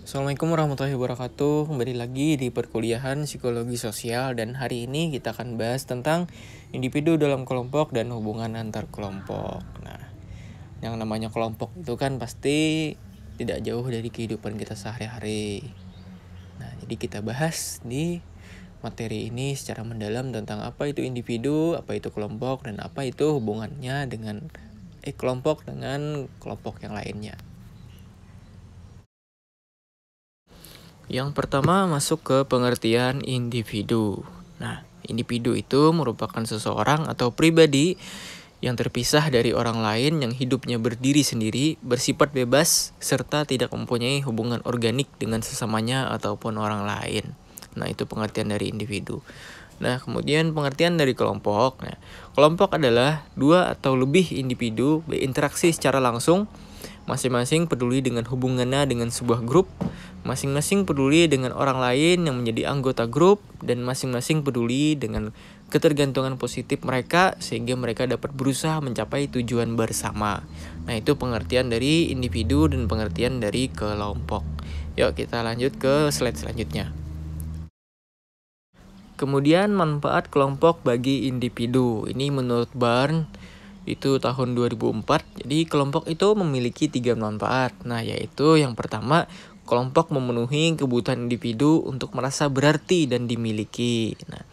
Assalamualaikum warahmatullahi wabarakatuh. Kembali lagi di perkuliahan psikologi sosial, dan hari ini kita akan bahas tentang individu dalam kelompok dan hubungan antar kelompok. Nah, yang namanya kelompok itu kan pasti tidak jauh dari kehidupan kita sehari-hari. Nah, jadi kita bahas di materi ini secara mendalam tentang apa itu individu, apa itu kelompok, dan apa itu hubungannya dengan kelompok dengan kelompok yang lainnya. Yang pertama masuk ke pengertian individu. Nah, individu itu merupakan seseorang atau pribadi yang terpisah dari orang lain yang hidupnya berdiri sendiri, bersifat bebas, serta tidak mempunyai hubungan organik dengan sesamanya ataupun orang lain. Nah, itu pengertian dari individu. Nah, kemudian pengertian dari kelompok. Nah, kelompok adalah dua atau lebih individu berinteraksi secara langsung, masing-masing peduli dengan hubungannya dengan sebuah grup, masing-masing peduli dengan orang lain yang menjadi anggota grup, dan masing-masing peduli dengan ketergantungan positif mereka sehingga mereka dapat berusaha mencapai tujuan bersama. Nah, itu pengertian dari individu dan pengertian dari kelompok. Yuk kita lanjut ke slide selanjutnya. Kemudian manfaat kelompok bagi individu. Ini menurut Barnes itu tahun 2004. Jadi kelompok itu memiliki 3 manfaat. Nah, yaitu yang pertama, kelompok memenuhi kebutuhan individu untuk merasa berarti dan dimiliki. Nah,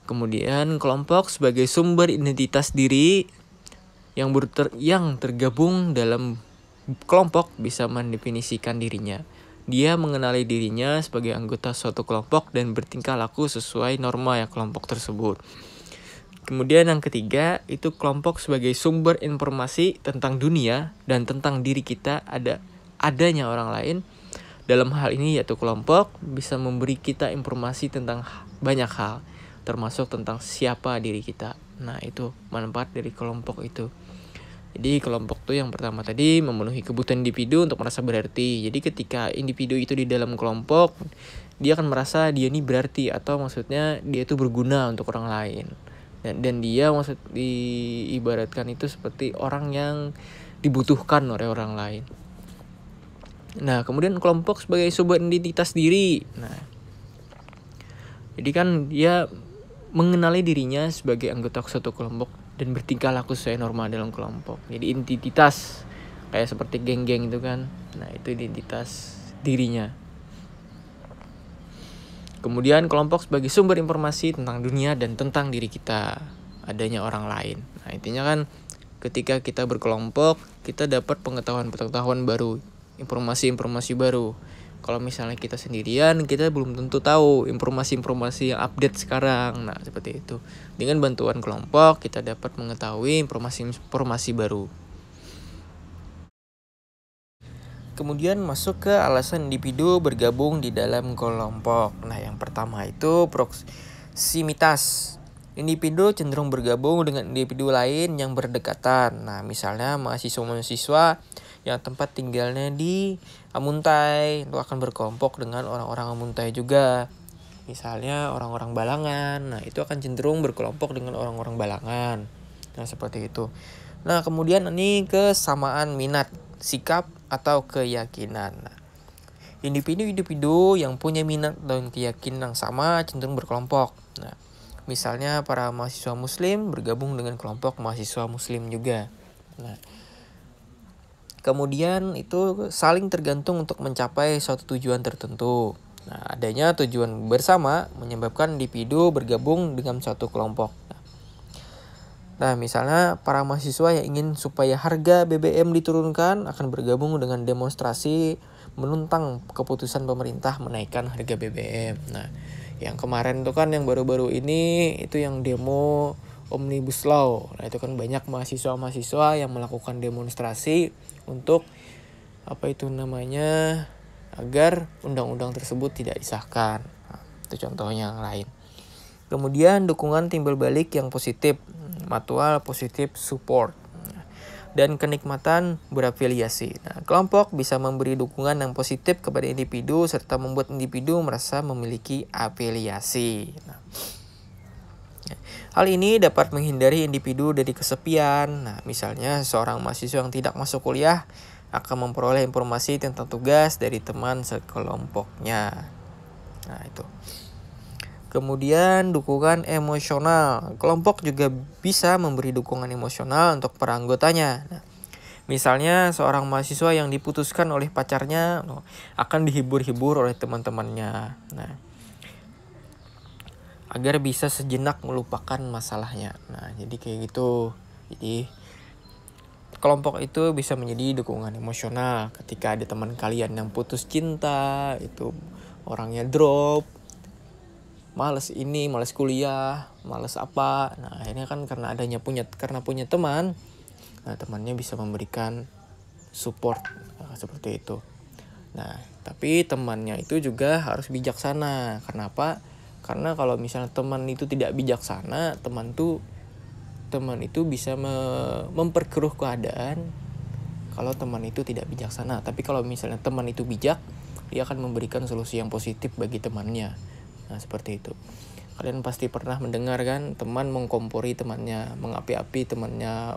kemudian kelompok sebagai sumber identitas diri yang tergabung dalam kelompok bisa mendefinisikan dirinya. Dia mengenali dirinya sebagai anggota suatu kelompok dan bertingkah laku sesuai norma yang kelompok tersebut. Kemudian yang ketiga, itu kelompok sebagai sumber informasi tentang dunia dan tentang diri kita, adanya orang lain. Dalam hal ini yaitu kelompok bisa memberi kita informasi tentang banyak hal, termasuk tentang siapa diri kita. Nah, itu manfaat dari kelompok itu. Jadi kelompok tuh yang pertama tadi memenuhi kebutuhan individu untuk merasa berarti. Jadi ketika individu itu di dalam kelompok, dia akan merasa dia ini berarti, atau maksudnya dia itu berguna untuk orang lain. Dan dia diibaratkan itu seperti orang yang dibutuhkan oleh orang lain. Nah, kemudian kelompok sebagai sumber identitas diri. Nah, jadi kan dia mengenali dirinya sebagai anggota suatu kelompok dan bertingkah laku sesuai norma dalam kelompok. Jadi identitas kayak seperti geng-geng itu kan. Nah, itu identitas dirinya. Kemudian kelompok sebagai sumber informasi tentang dunia dan tentang diri kita, adanya orang lain. Nah, intinya kan ketika kita berkelompok, kita dapat pengetahuan-pengetahuan baru, informasi-informasi baru. Kalau misalnya kita sendirian, kita belum tentu tahu informasi-informasi yang update sekarang. Nah, seperti itu. Dengan bantuan kelompok, kita dapat mengetahui informasi-informasi baru. Kemudian masuk ke alasan individu bergabung di dalam kelompok. Nah, yang pertama itu proksimitas. Individu cenderung bergabung dengan individu lain yang berdekatan. Nah, misalnya mahasiswa-mahasiswa yang tempat tinggalnya di Amuntai itu akan berkelompok dengan orang-orang Amuntai juga. Misalnya orang-orang Balangan, nah itu akan cenderung berkelompok dengan orang-orang Balangan. Nah, seperti itu. Nah, kemudian ini kesamaan minat, sikap, atau keyakinan. Nah, individu-individu yang punya minat dan keyakinan yang sama cenderung berkelompok. Nah, misalnya para mahasiswa muslim bergabung dengan kelompok mahasiswa muslim juga. Nah, kemudian itu saling tergantung untuk mencapai suatu tujuan tertentu. Nah, adanya tujuan bersama menyebabkan individu bergabung dengan suatu kelompok. Nah, misalnya para mahasiswa yang ingin supaya harga BBM diturunkan akan bergabung dengan demonstrasi menentang keputusan pemerintah menaikkan harga BBM. Nah, yang kemarin itu kan yang baru-baru ini itu yang demo Omnibus Law. Nah, itu kan banyak mahasiswa-mahasiswa yang melakukan demonstrasi untuk agar undang-undang tersebut tidak disahkan. Nah, itu contohnya yang lain. Kemudian dukungan timbal balik yang positif, mutual positive support, dan kenikmatan berafiliasi. Nah, kelompok bisa memberi dukungan yang positif kepada individu serta membuat individu merasa memiliki afiliasi. Nah, hal ini dapat menghindari individu dari kesepian. Nah, misalnya seorang mahasiswa yang tidak masuk kuliah akan memperoleh informasi tentang tugas dari teman sekelompoknya. Nah, itu. Kemudian dukungan emosional. Kelompok juga bisa memberi dukungan emosional untuk para anggotanya. Nah, misalnya seorang mahasiswa yang diputuskan oleh pacarnya akan dihibur-hibur oleh teman-temannya. Nah, agar bisa sejenak melupakan masalahnya. Nah, jadi kayak gitu. Jadi kelompok itu bisa menjadi dukungan emosional ketika ada teman kalian yang putus cinta, itu orangnya drop, males kuliah, males apa. Nah, akhirnya kan karena punya teman, nah temannya bisa memberikan support seperti itu. Nah, tapi temannya itu juga harus bijaksana. Kenapa? Karena kalau misalnya teman itu tidak bijaksana, teman itu bisa memperkeruh keadaan kalau teman itu tidak bijaksana. Tapi kalau misalnya teman itu bijak, dia akan memberikan solusi yang positif bagi temannya. Nah, seperti itu. Kalian pasti pernah mendengar kan, teman mengkompori temannya, mengapi-api temannya,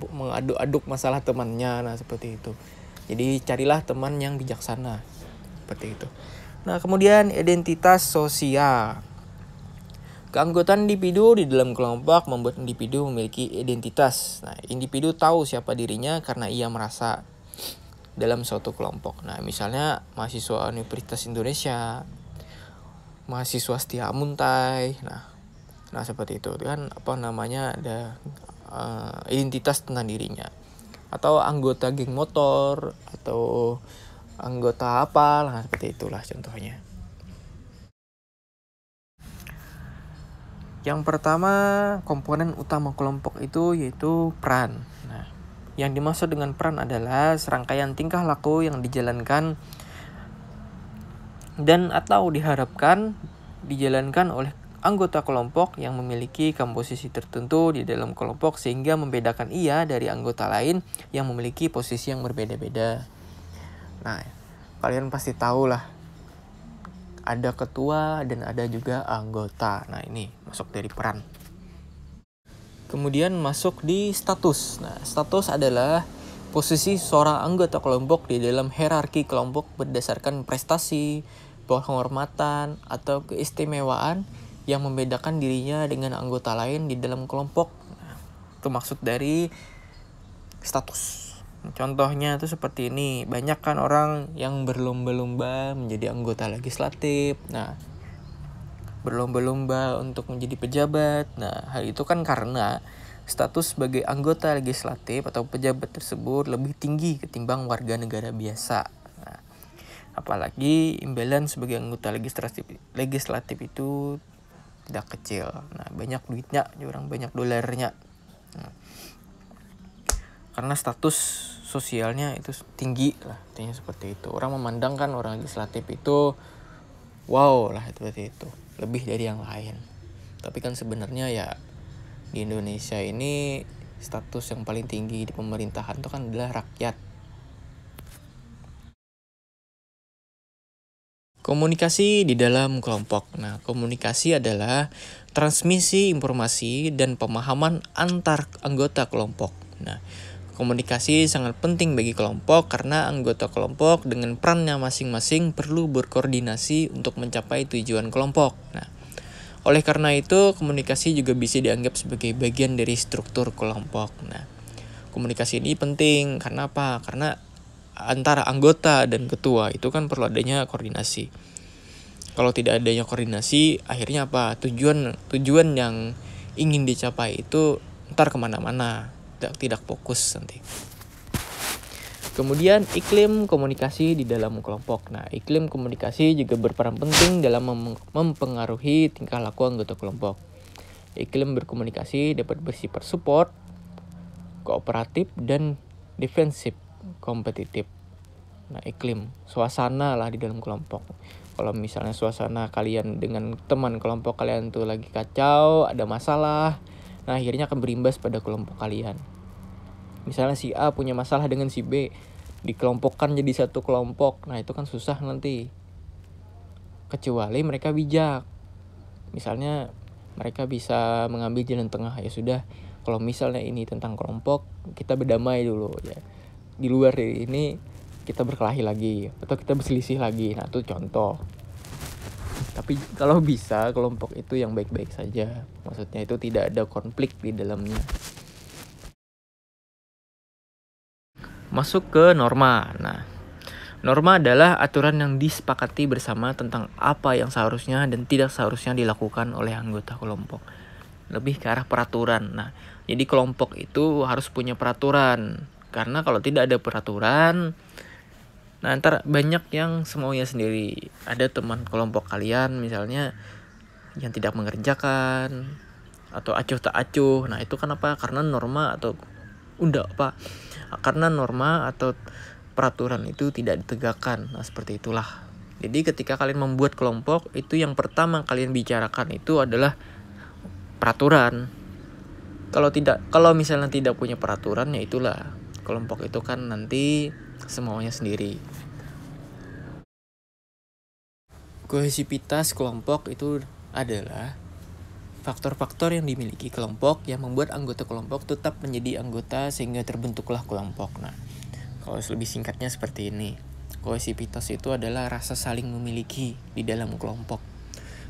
mengaduk-aduk masalah temannya. Nah, seperti itu. Jadi carilah teman yang bijaksana. Seperti itu. Nah, kemudian identitas sosial. Keanggotaan individu di dalam kelompok membuat individu memiliki identitas. Nah, individu tahu siapa dirinya karena ia merasa dalam suatu kelompok. Nah, misalnya mahasiswa Universitas Indonesia, mahasiswa Setia Amuntai. Nah seperti itu kan ada identitas tentang dirinya. Atau anggota geng motor atau anggota apa, nah seperti itulah contohnya. Yang pertama, komponen utama kelompok itu yaitu peran. Nah, yang dimaksud dengan peran adalah serangkaian tingkah laku yang dijalankan dan atau diharapkan dijalankan oleh anggota kelompok yang memiliki komposisi tertentu di dalam kelompok sehingga membedakan ia dari anggota lain yang memiliki posisi yang berbeda-beda. Nah, kalian pasti tahu lah, ada ketua dan ada juga anggota. Nah, ini masuk dari peran. Kemudian masuk di status. Nah, status adalah posisi seorang anggota kelompok di dalam hierarki kelompok berdasarkan prestasi, penghormatan, atau keistimewaan yang membedakan dirinya dengan anggota lain di dalam kelompok. Nah, itu maksud dari status. Contohnya itu seperti ini. Banyak kan orang yang berlomba-lomba menjadi anggota legislatif. Nah, berlomba-lomba untuk menjadi pejabat. Nah, hal itu kan karena status sebagai anggota legislatif atau pejabat tersebut lebih tinggi ketimbang warga negara biasa. Nah, apalagi imbalan sebagai anggota legislatif itu tidak kecil. Nah, banyak duitnya, orang banyak dolarnya. Nah, karena status sosialnya itu tinggi lah, artinya seperti itu. Orang memandang kan orang legislatif itu wow lah, seperti itu, lebih dari yang lain. Tapi kan sebenarnya ya di Indonesia ini status yang paling tinggi di pemerintahan itu kan adalah rakyat. Komunikasi di dalam kelompok. Nah, komunikasi adalah transmisi informasi dan pemahaman antar anggota kelompok. Nah, komunikasi sangat penting bagi kelompok karena anggota kelompok dengan perannya masing-masing perlu berkoordinasi untuk mencapai tujuan kelompok. Nah, oleh karena itu, komunikasi juga bisa dianggap sebagai bagian dari struktur kelompok. Nah, komunikasi ini penting karena apa? Karena antara anggota dan ketua itu kan perlu adanya koordinasi. Kalau tidak adanya koordinasi, akhirnya apa? Tujuan yang ingin dicapai itu ntar kemana-mana, tidak fokus nanti. Kemudian iklim komunikasi di dalam kelompok. Nah, iklim komunikasi juga berperan penting dalam mempengaruhi tingkah laku anggota kelompok. Iklim berkomunikasi dapat bersifat support, kooperatif, dan defensif, kompetitif. Nah, iklim, suasana lah di dalam kelompok. Kalau misalnya suasana kalian dengan teman kelompok kalian tuh lagi kacau, ada masalah, nah akhirnya akan berimbas pada kelompok kalian. Misalnya si A punya masalah dengan si B, dikelompokkan jadi satu kelompok, nah itu kan susah nanti. Kecuali mereka bijak. Misalnya mereka bisa mengambil jalan tengah, ya sudah, kalau misalnya ini tentang kelompok, kita berdamai dulu ya. di luar dari ini kita berkelahi lagi atau kita berselisih lagi. Nah, itu contoh. Tapi kalau bisa kelompok itu yang baik-baik saja. Maksudnya itu tidak ada konflik di dalamnya. Masuk ke norma. Nah, norma adalah aturan yang disepakati bersama tentang apa yang seharusnya dan tidak seharusnya dilakukan oleh anggota kelompok. Lebih ke arah peraturan. Nah, jadi kelompok itu harus punya peraturan. Karena kalau tidak ada peraturan, nah ntar banyak yang semaunya sendiri. Ada teman kelompok kalian misalnya yang tidak mengerjakan atau acuh tak acuh. Nah, itu kenapa? Karena norma atau karena norma atau peraturan itu tidak ditegakkan. Nah, seperti itulah. Jadi ketika kalian membuat kelompok, itu yang pertama kalian bicarakan itu adalah peraturan. Kalau misalnya tidak punya peraturan, ya itulah kelompok itu kan nanti semaunya sendiri. Kohesivitas kelompok itu adalah faktor-faktor yang dimiliki kelompok yang membuat anggota kelompok tetap menjadi anggota sehingga terbentuklah kelompok. Nah, kalau lebih singkatnya seperti ini. Kohesivitas itu adalah rasa saling memiliki di dalam kelompok.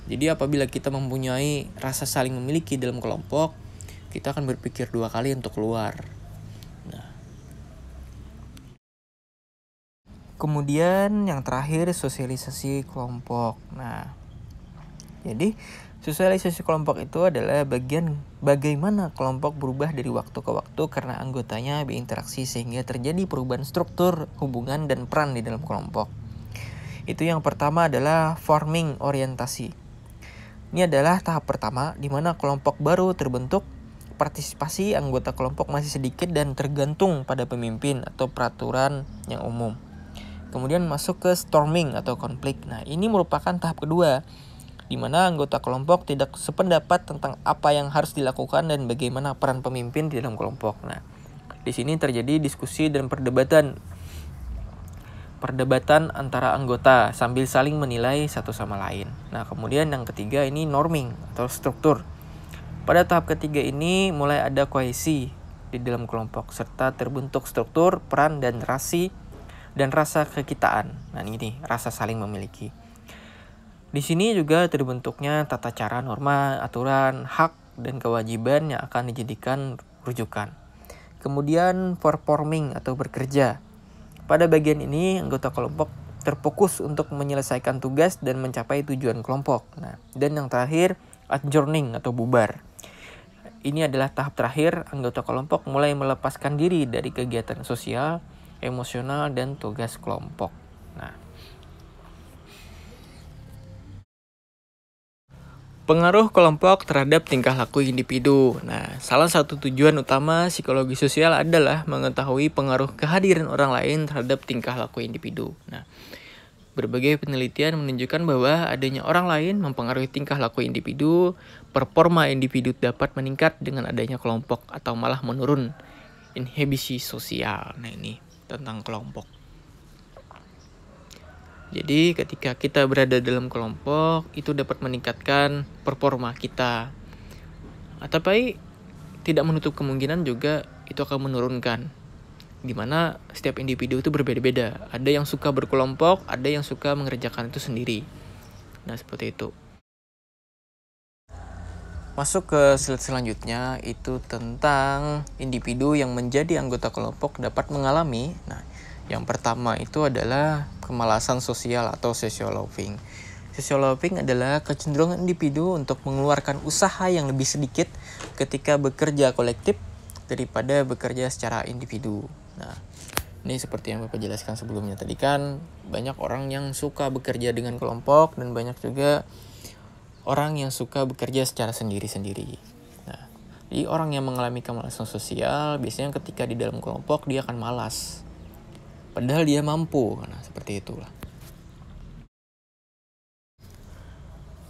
Jadi apabila kita mempunyai rasa saling memiliki dalam kelompok, kita akan berpikir 2 kali untuk keluar. Nah, kemudian yang terakhir sosialisasi kelompok. Nah, jadi sosialisasi kelompok itu adalah bagian bagaimana kelompok berubah dari waktu ke waktu karena anggotanya berinteraksi sehingga terjadi perubahan struktur, hubungan, dan peran di dalam kelompok. Itu yang pertama adalah forming orientasi. Ini adalah tahap pertama di mana kelompok baru terbentuk. Partisipasi anggota kelompok masih sedikit dan tergantung pada pemimpin atau peraturan yang umum. Kemudian masuk ke storming atau konflik. Nah, ini merupakan tahap kedua di mana anggota kelompok tidak sependapat tentang apa yang harus dilakukan dan bagaimana peran pemimpin di dalam kelompok. Nah, di sini terjadi diskusi dan perdebatan antara anggota sambil saling menilai satu sama lain. Nah, kemudian yang ketiga ini norming atau struktur. Pada tahap ketiga ini mulai ada kohesi di dalam kelompok serta terbentuk struktur, peran, dan rasa kekitaan. Nah, ini rasa saling memiliki. Di sini juga terbentuknya tata cara, norma, aturan, hak, dan kewajiban yang akan dijadikan rujukan. Kemudian performing atau bekerja. Pada bagian ini anggota kelompok terfokus untuk menyelesaikan tugas dan mencapai tujuan kelompok. Nah, dan yang terakhir adjourning atau bubar. Ini adalah tahap terakhir anggota kelompok mulai melepaskan diri dari kegiatan sosial, emosional, dan tugas kelompok. Nah, pengaruh kelompok terhadap tingkah laku individu. Nah, salah satu tujuan utama psikologi sosial adalah mengetahui pengaruh kehadiran orang lain terhadap tingkah laku individu. Nah, berbagai penelitian menunjukkan bahwa adanya orang lain mempengaruhi tingkah laku individu, performa individu dapat meningkat dengan adanya kelompok atau malah menurun inhibisi sosial. Nah, ini tentang kelompok. Jadi ketika kita berada dalam kelompok, itu dapat meningkatkan performa kita. Tapi tidak menutup kemungkinan juga itu akan menurunkan. Di mana setiap individu itu berbeda-beda. Ada yang suka berkelompok, ada yang suka mengerjakan itu sendiri. Nah, seperti itu. Masuk ke slide selanjutnya, itu tentang individu yang menjadi anggota kelompok dapat mengalami. Nah, yang pertama itu adalah kemalasan sosial atau social loafing. Social loafing adalah kecenderungan individu untuk mengeluarkan usaha yang lebih sedikit ketika bekerja kolektif daripada bekerja secara individu. Nah, ini seperti yang Bapak jelaskan sebelumnya tadi kan, banyak orang yang suka bekerja dengan kelompok dan banyak juga orang yang suka bekerja secara sendiri-sendiri. Nah, jadi orang yang mengalami kemalasan sosial biasanya ketika di dalam kelompok dia akan malas. Padahal dia mampu. Nah, seperti itulah.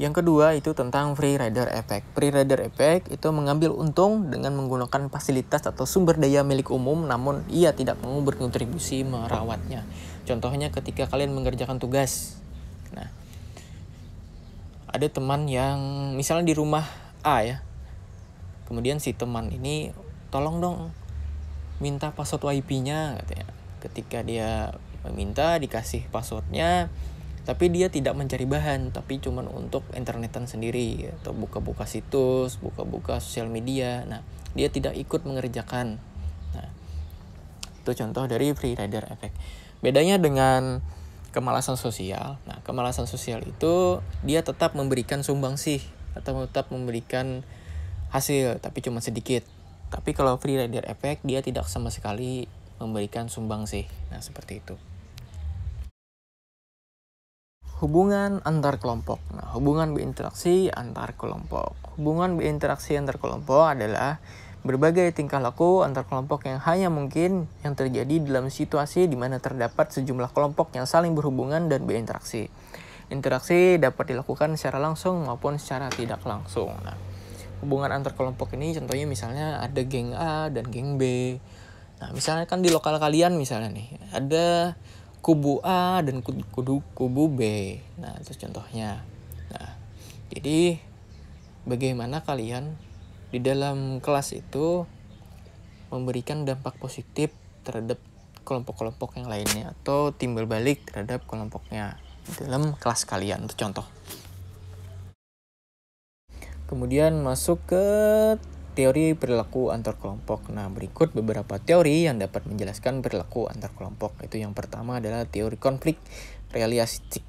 Yang kedua itu tentang free rider effect. Free rider effect itu mengambil untung dengan menggunakan fasilitas atau sumber daya milik umum namun ia tidak mau berkontribusi merawatnya. Contohnya ketika kalian mengerjakan tugas. Nah, ada teman yang misalnya di rumah A ya. Kemudian si teman ini tolong dong minta password WiFi-nya katanya. ketika dia meminta dikasih passwordnya, tapi dia tidak mencari bahan, tapi cuman untuk internetan sendiri, atau buka-buka situs, buka-buka sosial media. Nah, dia tidak ikut mengerjakan. Nah, itu contoh dari free rider effect. Bedanya dengan kemalasan sosial. Nah, kemalasan sosial itu dia tetap memberikan sumbangsih atau tetap memberikan hasil, tapi cuma sedikit. Tapi kalau free rider effect dia tidak sama sekali memberikan sumbangsih. Nah, seperti itu. Hubungan antar kelompok. Nah, hubungan berinteraksi antar kelompok. Hubungan berinteraksi antar kelompok adalah berbagai tingkah laku antar kelompok yang hanya mungkin yang terjadi dalam situasi di mana terdapat sejumlah kelompok yang saling berhubungan dan berinteraksi. Interaksi dapat dilakukan secara langsung maupun secara tidak langsung. Nah, hubungan antar kelompok ini contohnya misalnya ada geng A dan geng B. Nah, misalnya kan di lokal kalian misalnya nih, ada kubu A dan kubu B. Nah, itu contohnya. Nah, jadi bagaimana kalian di dalam kelas itu memberikan dampak positif terhadap kelompok-kelompok yang lainnya atau timbal balik terhadap kelompoknya dalam kelas kalian, untuk contoh. Kemudian masuk ke teori perilaku antar kelompok. Nah, berikut beberapa teori yang dapat menjelaskan perilaku antar kelompok. Itu yang pertama adalah teori konflik realistik.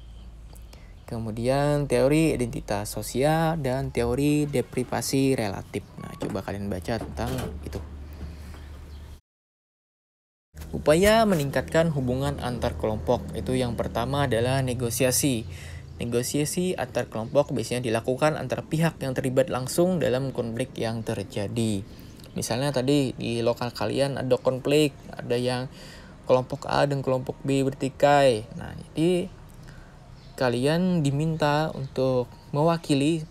Kemudian teori identitas sosial dan teori deprivasi relatif. Nah, coba kalian baca tentang itu. Upaya meningkatkan hubungan antar kelompok. Itu yang pertama adalah negosiasi. Negosiasi antar kelompok biasanya dilakukan antar pihak yang terlibat langsung dalam konflik yang terjadi. Misalnya tadi di lokal kalian ada konflik, ada yang kelompok A dan kelompok B bertikai. Nah, jadi kalian diminta untuk mewakili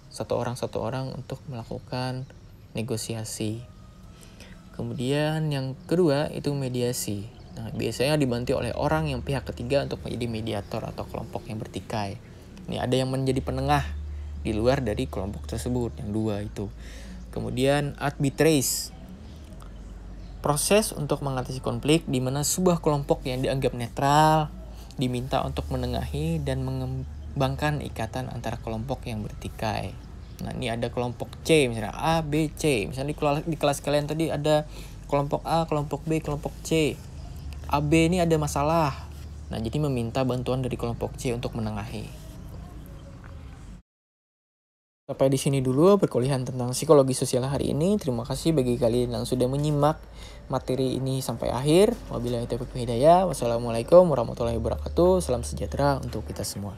satu orang untuk melakukan negosiasi. Kemudian yang kedua itu mediasi. Nah, biasanya dibantu oleh orang yang pihak ketiga untuk menjadi mediator atau kelompok yang bertikai. Ini ada yang menjadi penengah di luar dari kelompok tersebut, yang dua itu. Kemudian arbitrage. Proses untuk mengatasi konflik di mana sebuah kelompok yang dianggap netral diminta untuk menengahi dan mengembangkan ikatan antara kelompok yang bertikai. Nah, ini ada kelompok C, misalnya A, B, C. Misalnya di kelas kalian tadi ada kelompok A, kelompok B, kelompok C. AB ini ada masalah. Nah, jadi meminta bantuan dari kelompok C untuk menengahi. Sampai di sini dulu perkuliahan tentang psikologi sosial hari ini. Terima kasih bagi kalian yang sudah menyimak materi ini sampai akhir. Wabillahi taufiq wal hidayah. Wassalamualaikum warahmatullahi wabarakatuh. Salam sejahtera untuk kita semua.